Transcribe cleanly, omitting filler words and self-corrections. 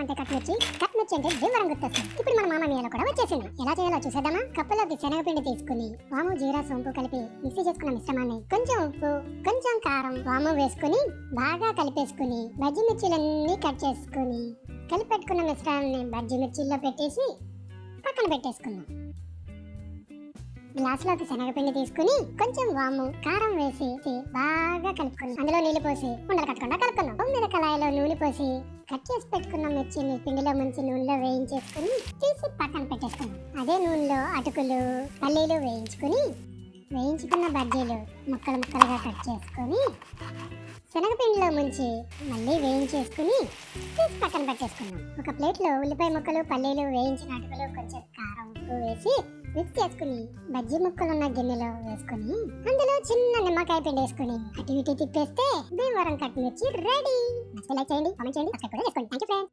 అంటే కట్మిర్చి అంటే భీమవరం గుర్తొస్తుంది. ఇప్పుడు మన మామ మీలో కూడా వచ్చేసింది. ఎలా చేయాలో చూసేద్దామా? కప్పులోకి శనగపిండి తీసుకుని వాము, జీరా, సోంపు కలిపి మిక్సీ చేసుకున్న మిశ్రమాన్ని కొంచెం ఉప్పు, కొంచెం కారం, వాము వేసుకుని బాగా కలిపేసుకుని బజ్జి మిర్చిలన్నీ కట్ చేసుకుని కలిపి పెట్టుకున్న మిశ్రమాన్ని బజ్జి మిర్చిల్లో పెట్టేసి పక్కన పెట్టేసుకుందాం. గ్లాస్ లోకి శనగపిండి తీసుకుని కొంచెం వాము, కారం వేసి బాగా కలుపుకున్నాం. అందులో నీళ్లు పోసి ఉండలు కట్టకుండా కలుపుకున్నాం. మీద కళాయిలో నూనె పోసి కట్ చేసి పెట్టుకున్న మిర్చిని పిండిలో ముంచి నూనెలో వేయించేసుకుని తీసి పక్కన పెట్టేసుకున్నాం. అదే నూనెలో అటుకులు, పల్లీలు వేయించుకున్న బజ్జీలు ముక్కలు ముక్కలుగా కట్ చేసుకుని శనగపిండిలో ముంచి మళ్ళీ వేయించేసుకుని తీసి పక్కన పెట్టేసుకున్నాం. ఒక ప్లేట్లో ఉల్లిపాయ ముక్కలు, పల్లీలు, వేయించిన అటుకులు, కొంచెం కారం, ఉప్పు వేసి మిక్స్ చేసుకుని బజ్జీ ముక్కలున్న గిన్నెలో వేసుకుని అందులో చిన్న నిమ్మకాయ పిండి వేసుకుని అటు ఇటు తిప్పేస్తే భీమవరం కట్మిర్చి రెడీ. లైక్ చేయండి, కామెంట్ చేయండి, సబ్స్క్రైబ్ కూడా చేసుకోండి. Thank you friends.